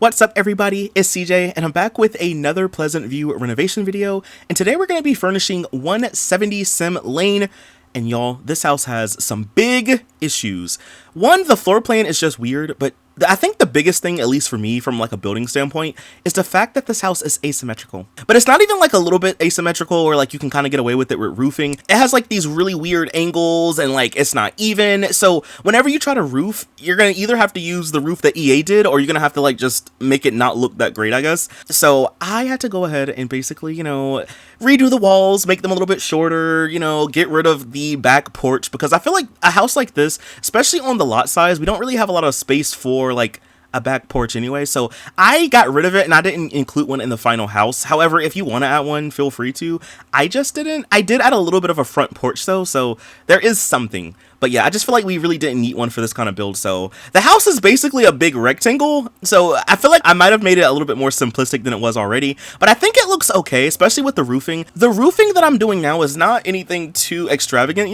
What's up everybody, it's CJ and I'm back with another Pleasantville renovation video, and today we're going to be furnishing 170 Sim Lane. And y'all, this house has some big issues. One, the floor plan is just weird, but I think the biggest thing, at least for me, from like a building standpoint, is the fact that this house is asymmetrical. But it's not even like a little bit asymmetrical or like you can kind of get away with it with roofing. It has like these really weird angles and like it's not even. So whenever you try to roof, you're going to either have to use the roof that EA did or you're going to have to like just make it not look that great, I guess. So I had to go ahead and basically, redo the walls, make them a little bit shorter, get rid of the back porch, because I feel like a house like this, especially on the lot size, we don't really have a lot of space for like a back porch anyway. So I got rid of it and I didn't include one in the final house. However, if you want to add one, feel free to. I just didn't. I did add a little bit of a front porch though, so there is something. But yeah, I just feel like we really didn't need one for this kind of build. So the house is basically a big rectangle. So I feel like I might have made it a little bit more simplistic than it was already. But I think it looks okay, especially with the roofing. The roofing that I'm doing now is not anything too extravagant,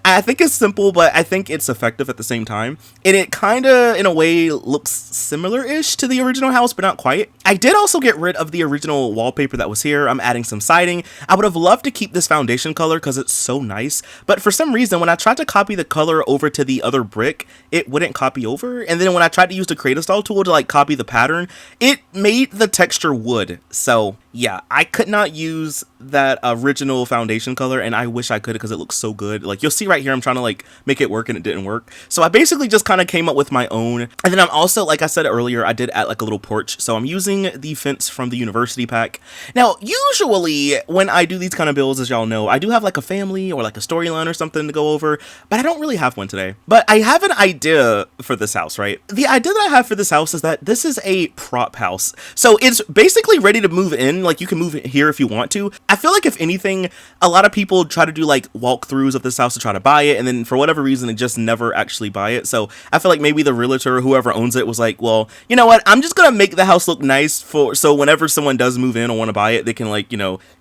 I think it's simple, but I think it's effective at the same time. And it kind of, in a way, looks similar-ish to the original house, but not quite. I did also get rid of the original wallpaper that was here. I'm adding some siding. I would have loved to keep this foundation color because it's so nice. But for some reason, when I tried to copy the color over to the other brick, it wouldn't copy over. And then when I tried to use the create style tool to like copy the pattern, it made the texture wood. So yeah, I could not use that original foundation color, and I wish I could because it looks so good. Like you'll see right here, I'm trying to like make it work and it didn't work. So I basically just kind of came up with my own. And then I'm also, like I said earlier, I did add like a little porch. So I'm using the fence from the university pack. Now, usually when I do these kind of builds, as y'all know, I do have like a family or like a storyline or something to go over, but I don't really have one today. But I have an idea for this house, right? The idea that I have for this house is that this is a prop house. So it's basically ready to move in. Like you can move it here if you want to. I feel like if anything, a lot of people try to do like walkthroughs of this house to try to buy it, and then for whatever reason, they just never actually buy it. So I feel like maybe the realtor or whoever owns it was like, well, you know what? I'm just gonna make the house look nice so whenever someone does move in or want to buy it, they can like,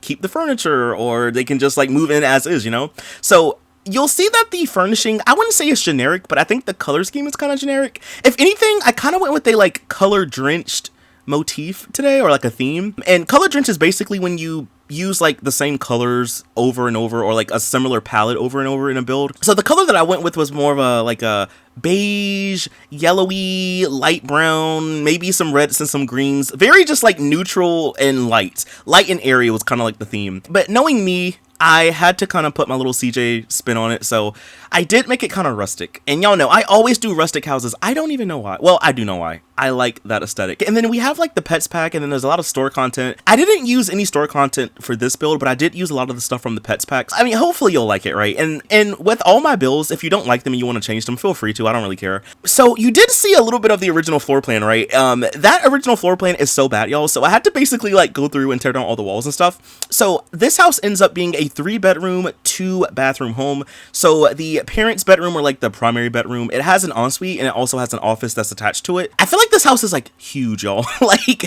keep the furniture, or they can just like move in as is, So you'll see that the furnishing, I wouldn't say it's generic, but I think the color scheme is kind of generic. If anything, I kind of went with a like color drenched motif today, or like a theme. And color drench is basically when you use like the same colors over and over, or like a similar palette over and over in a build. So the color that I went with was more of a beige, yellowy, light brown, maybe some reds and some greens. Very just like neutral and light and airy was kind of like the theme. But knowing me, I had to kind of put my little CJ spin on it, so I did make it kind of rustic. And y'all know, I always do rustic houses. I don't even know why. Well, I do know why. I like that aesthetic. And then we have like the pets pack, and then there's a lot of store content. I didn't use any store content for this build, but I did use a lot of the stuff from the pets packs. I mean, hopefully you'll like it, right? And with all my builds, if you don't like them and you want to change them, feel free to. I don't really care. So you did see a little bit of the original floor plan, right? That original floor plan is so bad, y'all. So I had to basically like go through and tear down all the walls and stuff. So this house ends up being a 3-bedroom, 2-bathroom home. So the parents' bedroom, or like the primary bedroom, it has an ensuite, and it also has an office that's attached to it. I feel like this house is like huge, y'all. Like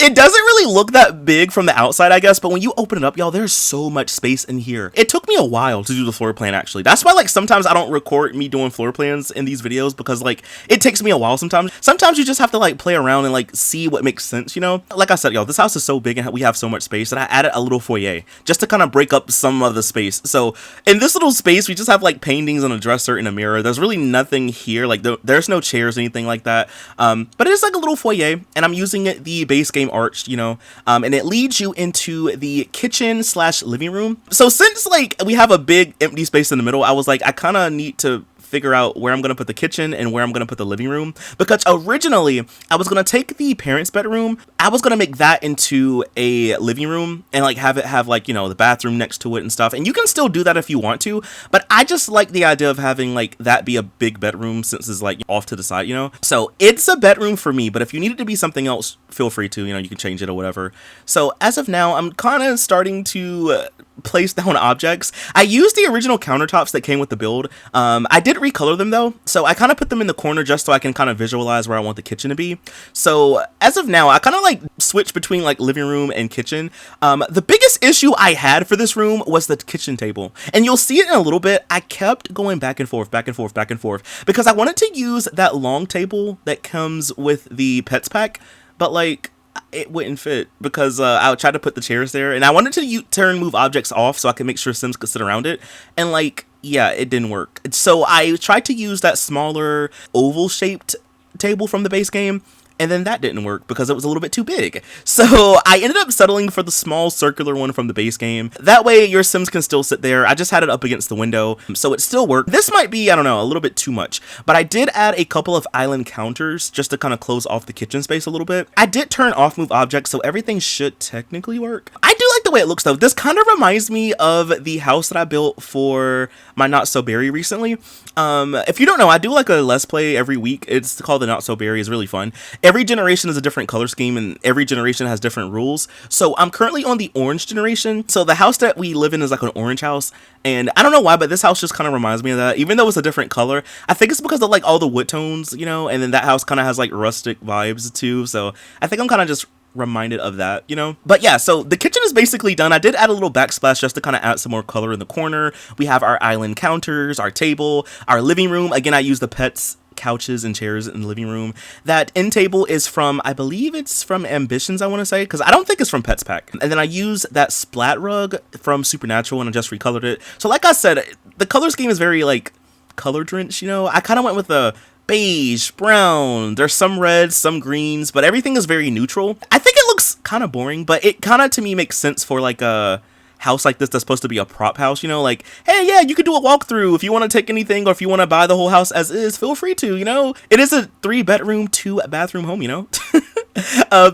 it doesn't really look that big from the outside, I guess, but when you open it up, y'all, there's so much space in here. It took me a while to do the floor plan, actually. That's why like sometimes I don't record me doing floor plans in these videos, because like it takes me a while sometimes. Sometimes you just have to like play around and like see what makes sense, Like I said, y'all, this house is so big and we have so much space that I added a little foyer just to kind of break up some of the space. So in this little space, we just have like paintings on a dresser and a mirror. There's really nothing here. Like there's no chairs or anything like that. But it is like a little foyer, and I'm using the base game arch, and it leads you into the kitchen / living room. So since like we have a big empty space in the middle, I was like, I kind of need to figure out where I'm going to put the kitchen and where I'm going to put the living room, because originally I was going to take the parents' bedroom, I was going to make that into a living room and like have it have like, the bathroom next to it and stuff. And you can still do that if you want to, but I just like the idea of having like that be a big bedroom, since it's like off to the side, So it's a bedroom for me, but if you need it to be something else, feel free to, you can change it or whatever. So as of now, I'm kind of starting to place down objects. I used the original countertops that came with the build. I did recolor them though, so I kind of put them in the corner just so I can kind of visualize where I want the kitchen to be. So as of now, I kind of like switch between like living room and kitchen. The biggest issue I had for this room was the kitchen table, and you'll see it in a little bit. I kept going back and forth because I wanted to use that long table that comes with the pets pack, but like it wouldn't fit because I tried to put the chairs there, and I wanted to turn move objects off so I could make sure Sims could sit around it, and like, yeah, it didn't work. So I tried to use that smaller oval shaped table from the base game, and then that didn't work because it was a little bit too big. So I ended up settling for the small circular one from the base game. That way your Sims can still sit there. I just had it up against the window, so it still worked. This might be, I don't know, a little bit too much, but I did add a couple of island counters just to kind of close off the kitchen space a little bit. I did turn off move objects, so everything should technically work. I do like the way it looks though. This kind of reminds me of the house that I built for my Not So Berry recently. If you don't know, I do like a Let's Play every week. It's called the Not So Berry. It's really fun. Every generation is a different color scheme, and every generation has different rules. So I'm currently on the orange generation. So the house that we live in is like an orange house, and I don't know why, but this house just kind of reminds me of that, even though it's a different color. I think it's because of like all the wood tones, you know, and then that house kind of has like rustic vibes too. So I think I'm kind of just reminded of that, you know. But yeah, so the kitchen is basically done. I did add a little backsplash just to kind of add some more color in the corner. We have our island counters, our table, our living room. Again, I use the pets couches and chairs in the living room. That end table is from, I believe it's from Ambitions, I want to say, because I don't think it's from Pets Pack. And then I use that splat rug from Supernatural, and I just recolored it. So like I said, the color scheme is very like color drenched, you know. I kind of went with the beige, brown, there's some reds, some greens, but everything is very neutral. I think it looks kind of boring, but it kind of to me makes sense for like a house like this that's supposed to be a prop house, you know, like, hey, yeah, you could do a walkthrough if you want to take anything, or if you want to buy the whole house as is, feel free to, you know. It is a 3-bedroom, 2-bathroom home, you know.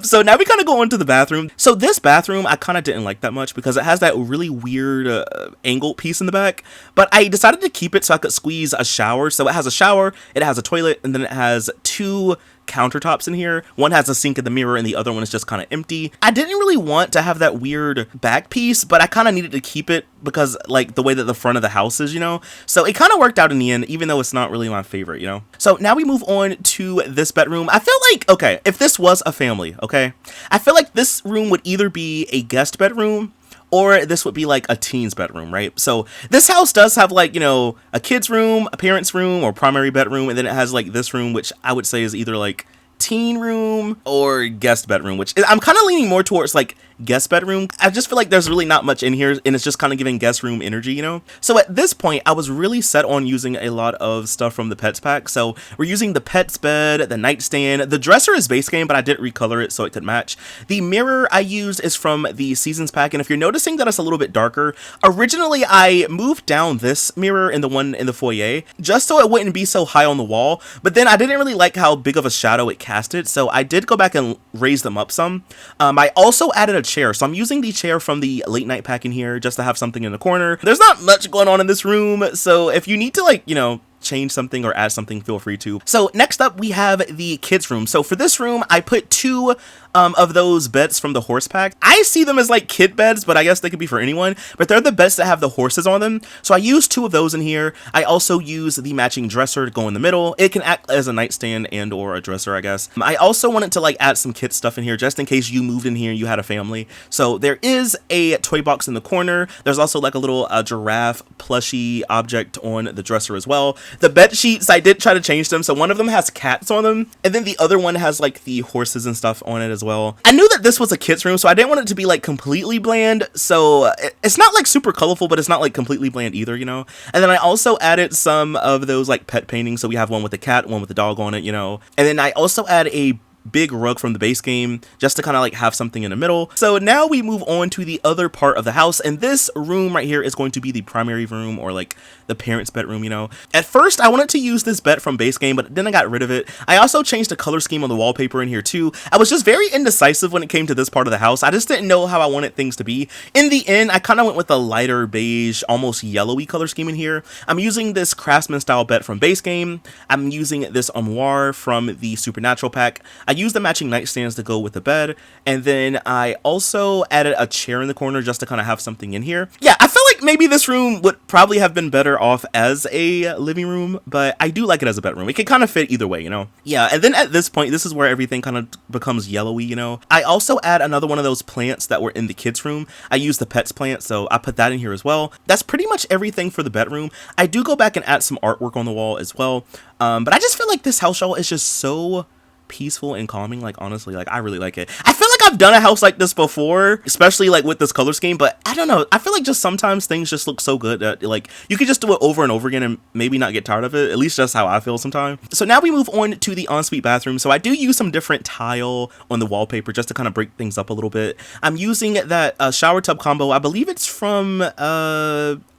So now we kind of go into the bathroom. So this bathroom I kind of didn't like that much because it has that really weird angled piece in the back, but I decided to keep it so I could squeeze a shower. So it has a shower, it has a toilet, and then it has 2 countertops in here. One has a sink in the mirror and the other one is just kind of empty. I didn't really want to have that weird back piece, but I kind of needed to keep it because like the way that the front of the house is, you know. So it kind of worked out in the end, even though it's not really my favorite, you know. So now we move on to this bedroom. I feel like, okay, if this was a family, okay, I feel like this room would either be a guest bedroom or this would be like a teen's bedroom, right? So this house does have like, you know, a kid's room, a parent's room, or primary bedroom, and then it has like this room, which I would say is either like teen room or guest bedroom, which I'm kind of leaning more towards like guest bedroom. I just feel like there's really not much in here, and it's just kind of giving guest room energy, you know. So at this point I was really set on using a lot of stuff from the Pets Pack. So we're using the pet's bed, the nightstand, the dresser is base game, but I did recolor it so it could match. The mirror I used is from the Seasons Pack, and if you're noticing that it's a little bit darker, originally I moved down this mirror in the one in the foyer just so it wouldn't be so high on the wall, but then I didn't really like how big of a shadow it casted, so I did go back and raise them up some. I also added a chair, so I'm using the chair from the late night pack in here just to have something in the corner. There's not much going on in this room, so if you need to, like, you know, change something or add something, feel free to. So next up we have the kids room. So for this room I put 2 of those beds from the horse pack. I see them as like kid beds, but I guess they could be for anyone, but they're the beds that have the horses on them. So I used 2 of those in here. I also use the matching dresser to go in the middle. It can act as a nightstand and or a dresser, I guess. I also wanted to like add some kid stuff in here just in case you moved in here and you had a family. So there is a toy box in the corner. There's also like a little giraffe plushie object on the dresser as well. The bed sheets, I did try to change them. So one of them has cats on them, and then the other one has like the horses and stuff on it as well. I knew that this was a kid's room, so I didn't want it to be like completely bland. So it's not like super colorful, but it's not like completely bland either, you know. And then I also added some of those like pet paintings. So we have one with the cat, one with the dog on it, you know. And then I also add a big rug from the base game just to kind of like have something in the middle. So now we move on to the other part of the house, and this room right here is going to be the primary room, or like the parents' bedroom, you know. At first I wanted to use this bed from base game, but then I got rid of it. I also changed the color scheme on the wallpaper in here too. I was just very indecisive when it came to this part of the house. I just didn't know how I wanted things to be. In the end I kind of went with a lighter beige, almost yellowy color scheme in here. I'm using this craftsman style bed from base game. I'm using this armoire from the Supernatural pack. I used the matching nightstands to go with the bed, and then I also added a chair in the corner just to kind of have something in here. Yeah, I feel like maybe this room would probably have been better off as a living room, but I do like it as a bedroom. It can kind of fit either way, you know. Yeah, and then at this point, this is where everything kind of becomes yellowy, you know. I also add another one of those plants that were in the kids room. I used the pets plant, so I put that in here as well. That's pretty much everything for the bedroom. I do go back and add some artwork on the wall as well, but I just feel like this house, y'all, is just so peaceful and calming. Like, honestly, like, I really like it. I feel like I've done a house like this before, especially like with this color scheme, but I don't know. I feel like just sometimes things just look so good that like you could just do it over and over again and maybe not get tired of it. At least that's how I feel sometimes. So now we move on to the ensuite bathroom. So I do use some different tile on the wallpaper just to kind of break things up a little bit. I'm using that shower tub combo. I believe it's from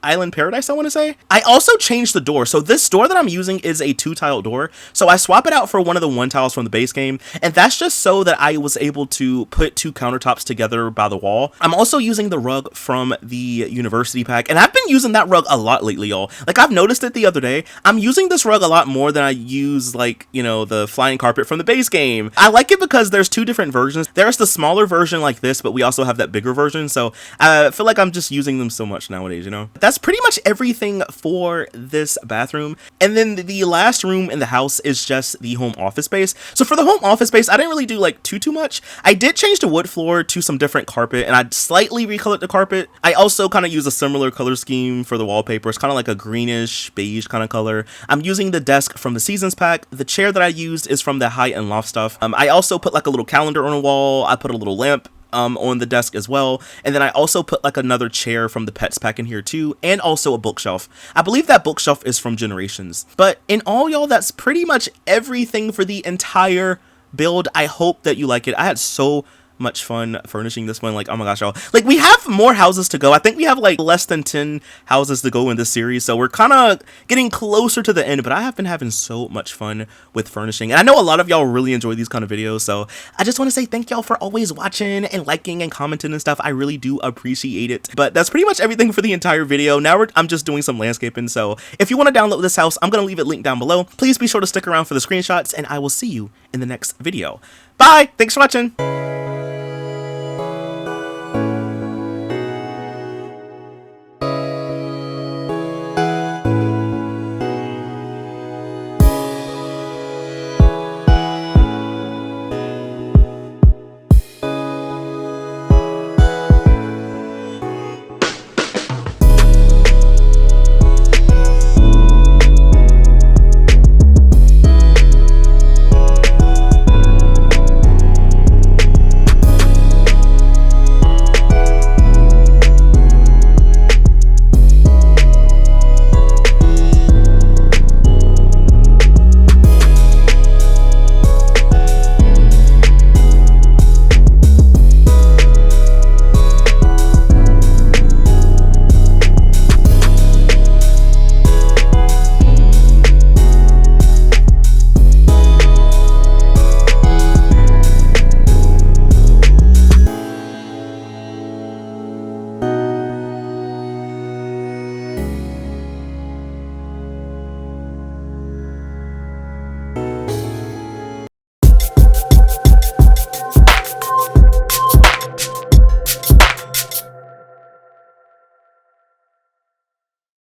Island Paradise, I want to say. I also changed the door. So this door that I'm using is a 2-tile door. So I swap it out for one of the 1 tiles from the base game. And that's just so that I was able to put 2 countertops together by the wall. I'm also using the rug from the university pack. And I've been using that rug a lot lately, y'all. Like, I've noticed it the other day. I'm using this rug a lot more than I use, like, you know, the flying carpet from the base game. I like it because there's 2 different versions. There's the smaller version like this, but we also have that bigger version. So I feel like I'm just using them so much nowadays, you know? That's pretty much everything for this bathroom. And then the last room in the house is just the home office space. So for the home office space, I didn't really do like too much. I did change the wood floor to some different carpet, and I slightly recolored the carpet. I also kind of use a similar color scheme for the wallpaper. It's kind of like a greenish beige kind of color. I'm using the desk from the seasons pack. The chair that I used is from the high and loft stuff. I also put like a little calendar on a wall. I put a little lamp on the desk as well, and then I also put like another chair from the pets pack in here too, and also a bookshelf. I believe that bookshelf is from Generations. But in all, y'all, that's pretty much everything for the entire build. I hope that you like it. I had so much fun furnishing this one. Like, oh my gosh, y'all, like, we have more houses to go. I think we have like less than 10 houses to go in this series, so we're kind of getting closer to the end, but I have been having so much fun with furnishing, and I know a lot of y'all really enjoy these kind of videos, so I just want to say thank y'all for always watching and liking and commenting and stuff. I really do appreciate it. But that's pretty much everything for the entire video. Now I'm just doing some landscaping, so if you want to download this house, I'm gonna leave it linked down below. Please be sure to stick around for the screenshots, and I will see you in the next video. Bye! Thanks for watching!